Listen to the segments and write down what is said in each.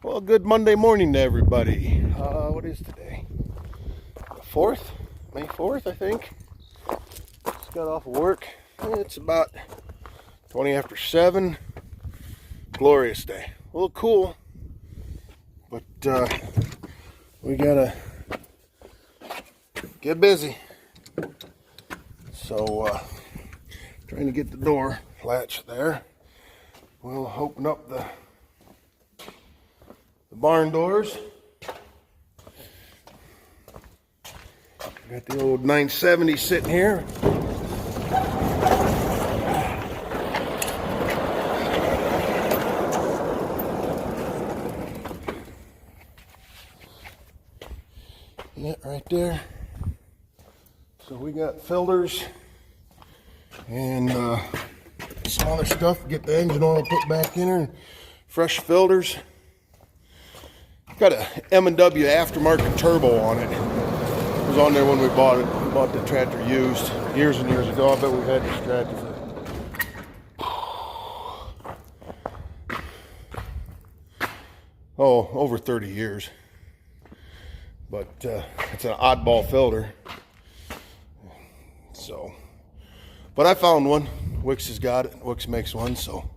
Well, good Monday morning to everybody. What is today? The 4th? May 4th, I think. Just got off of work. It's about 20 after 7. Glorious day. A little cool, but we gotta get busy. So, trying to get the door latch there. We'll open up the barn doors. Got the old 970 sitting here. Yeah, right there. So we got filters and some other stuff. Get the engine oil put back in her. Fresh filters. Got a M&W aftermarket turbo on it. It was on there when we bought it. We bought the tractor used years and years ago. I bet we've had this tractor for over 30 years. But it's an oddball filter. So, but I found one. Wix has got it. Wix makes one, so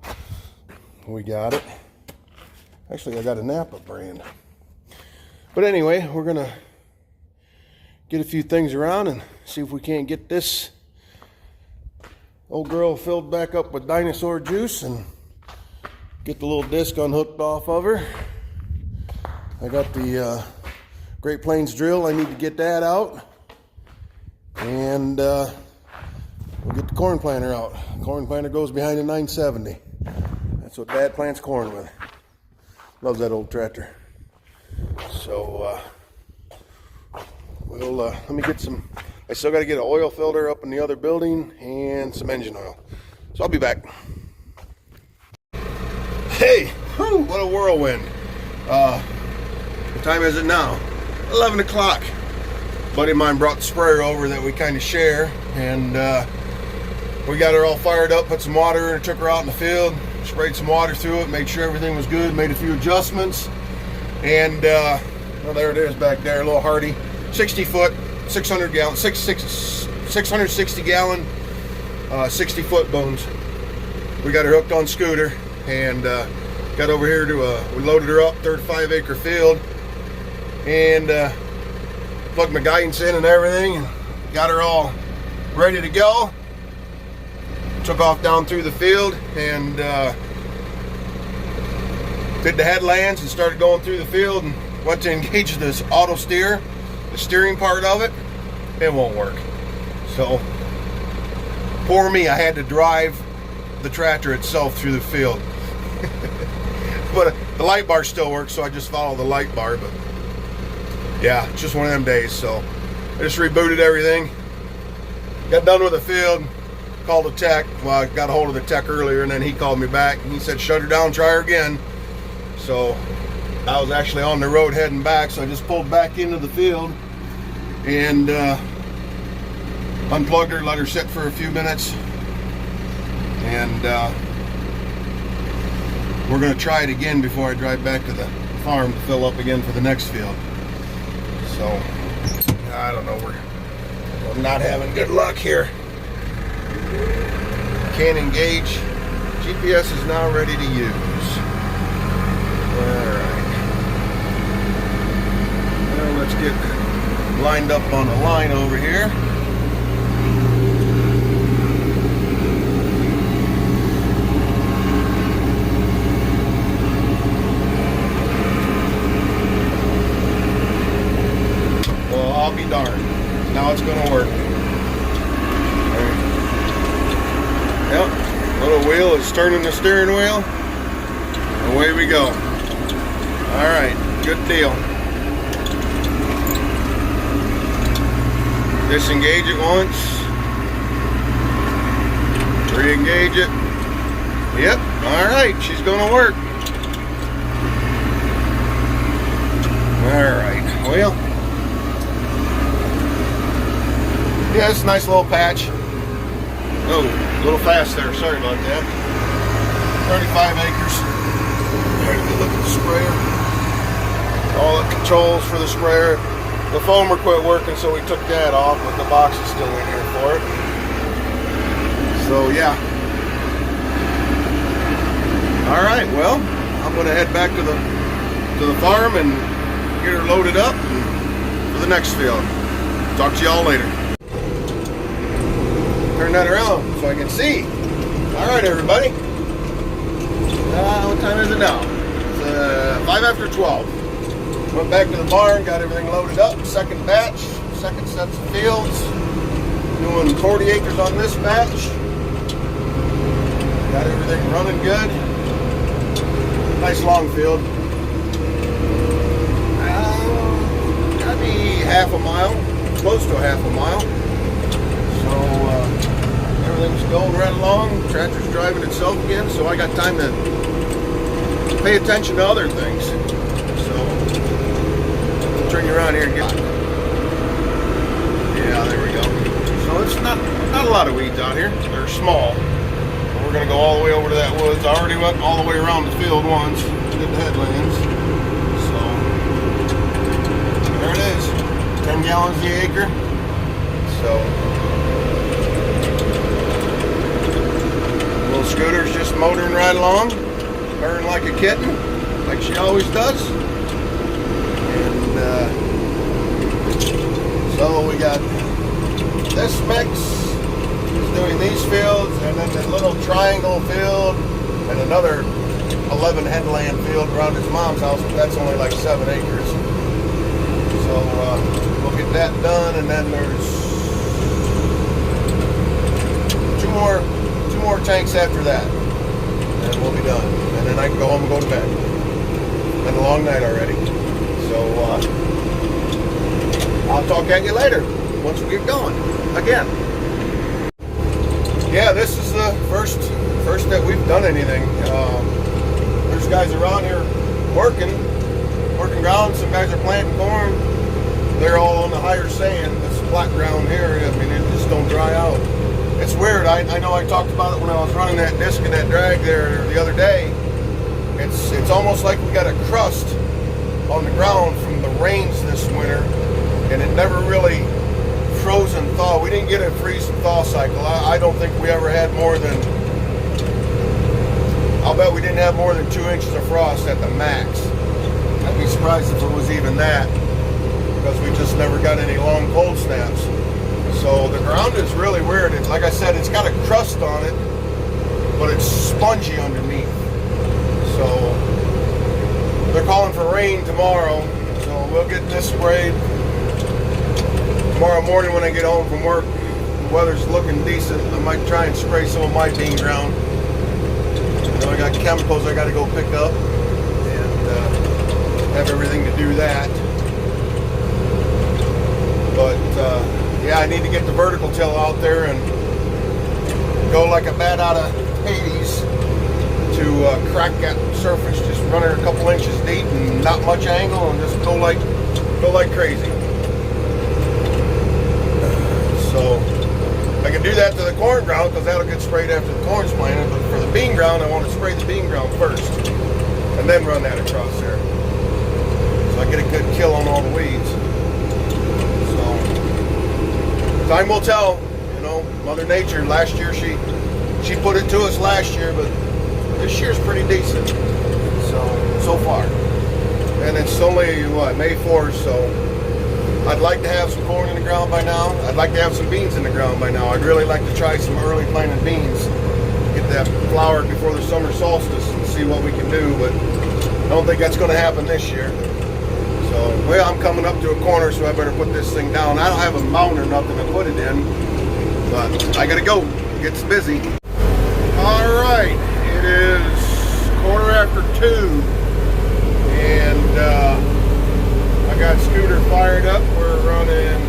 we got it. Actually, I got a Napa brand. But anyway, we're gonna get a few things around and see if we can't get this old girl filled back up with dinosaur juice and get the little disc unhooked off of her. I got the Great Plains drill. I need to get that out. And we'll get the corn planter out. The corn planter goes behind the 970. That's what Dad plants corn with. Loves that old tractor. So we'll let me get some. I still got to get an oil filter up in the other building and some engine oil. So I'll be back. Hey, whew, what a whirlwind! What time is it now? 11 o'clock. A buddy of mine brought the sprayer over that we kind of share, and we got her all fired up. Put some water in her, took her out in the field, sprayed some water through it, made sure everything was good, made a few adjustments. And well, there it is back there, a little Hardy, 60 foot, 600 gallon, 660 gallon, 60 foot booms. We got her hooked on scooter and got over here to we loaded her up, 35 acre field, and plugged my guidance in and everything, and got her all ready to go. Took off down through the field and did the headlands and started going through the field and went to engage this auto steer, the steering part of it. It won't work. So poor me, I had to drive the tractor itself through the field. But the light bar still works, so I just follow the light bar. But yeah, it's just one of them days. So I just rebooted everything, got done with the field, called a tech. Well, I got a hold of the tech earlier, and then he called me back and he said shut her down, try her again. So I was actually on the road heading back, so I just pulled back into the field and unplugged her, let her sit for a few minutes, and we're going to try it again before I drive back to the farm to fill up again for the next field. So I don't know, we're not having good luck here. Can't engage. GPS is now ready to use. Alright. Well, let's get lined up on the line over here. Well, I'll be darned. Now it's going to work. Yep, little wheel is turning the steering wheel. Away we go. Alright, good deal. Disengage it once. Re-engage it. Yep, alright, she's gonna work. Alright, well. Yeah, it's a nice little patch. Oh, a little fast there, sorry about that. 35 acres. There's a good look at the sprayer. controls for the sprayer. The foamer quit working, so we took that off, but the box is still in here for it. So yeah. All right, well, I'm gonna head back to the farm and get her loaded up for the next field. Talk to y'all later. Turn that around so I can see. All right, everybody. What time is it now? It's 5 after 12. Went back to the barn, got everything loaded up. Second batch, second sets of fields. Doing 40 acres on this batch. Got everything running good. Nice long field. Gotta be half a mile, close to a half a mile. So everything's going right along. The tractor's driving itself again, so I got time to pay attention to other things. So I'll turn you around here and get. Yeah, there we go. So it's not a lot of weeds out here. They're small. We're gonna go all the way over to that woods. I already went all the way around the field once, did the headlands. So there it is, 10 gallons the acre. So little scooter's just motoring right along, purring like a kitten, like she always does. And so we got this mix. Doing these fields, and then the little triangle field, and another 11 headland field around his mom's house, but that's only like 7 acres. So we'll get that done, and then there's two more tanks after that, and we'll be done. And then I can go home and go to bed. Been a long night already. So I'll talk at you later once we get going again. Yeah, this is the first that we've done anything. There's guys around here working ground. Some guys are planting corn. They're all on the higher sand. This flat ground here, I mean, it just don't dry out. It's weird. I know I talked about it when I was running that disc and that drag there the other day. It's almost like we got a crust on the ground from the rains this winter, and it never really frozen thaw. We didn't get a freeze and thaw cycle. I don't think we ever had more than, I'll bet we didn't have more than 2 inches of frost at the max. I'd be surprised if it was even that, because we just never got any long cold snaps. So the ground is really weird. Like I said, it's got a crust on it, but it's spongy underneath. So they're calling for rain tomorrow, so we'll get this sprayed tomorrow morning when I get home from work. The weather's looking decent. I might try and spray some of my bean ground. You know, I got chemicals I got to go pick up, and have everything to do that. But yeah, I need to get the vertical till out there and go like a bat out of Hades to crack that surface. Just run it a couple inches deep and not much angle, and just go like crazy. So I can do that to the corn ground because that'll get sprayed after the corn's planted. But for the bean ground, I want to spray the bean ground first and then run that across there, so I get a good kill on all the weeds. So time will tell. You know, Mother Nature. Last year she put it to us last year, but this year's pretty decent. So far, and it's only what, May 4th, so. I'd like to have some corn in the ground by now. I'd like to have some beans in the ground by now. I'd really like to try some early planted beans. Get that flowered before the summer solstice and see what we can do, but I don't think that's going to happen this year. So, well, I'm coming up to a corner, so I better put this thing down. I don't have a mount or nothing to put it in, but I got to go. It gets busy. All right, it is 2:15, and I got Scooter fired up. We're running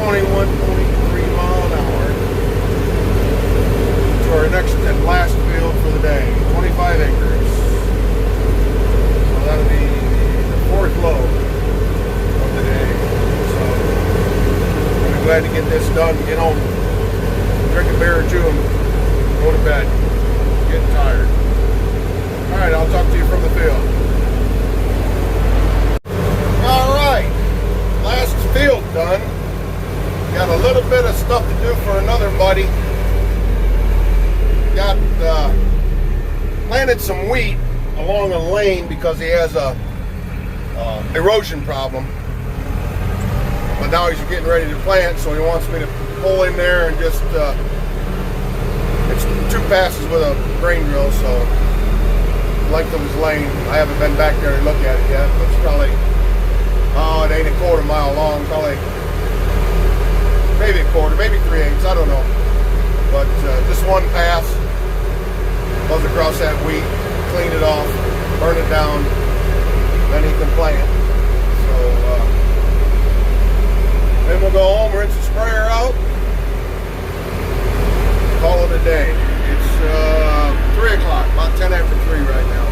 21.3 mile an hour to our next and last field for the day, 25 acres. So that'll be the 4th load of the day. So I'm glad to get this done, get home, drink a beer or two, and go to bed. Getting tired. All right, I'll talk to you from the field. along a lane because he has a erosion problem. But now he's getting ready to plant, so he wants me to pull in there and just, it's 2 passes with a grain drill, so length of his lane. I haven't been back there to look at it yet, but it's probably, it ain't a 1/4 mile long, probably maybe a 1/4, maybe 3/8, I don't know. But just 1 pass, goes across that wheat, clean it off, burn it down, then he can plant. So then we'll go home, rinse the sprayer out, call it a day. It's 3 o'clock, about 10 after 3 right now.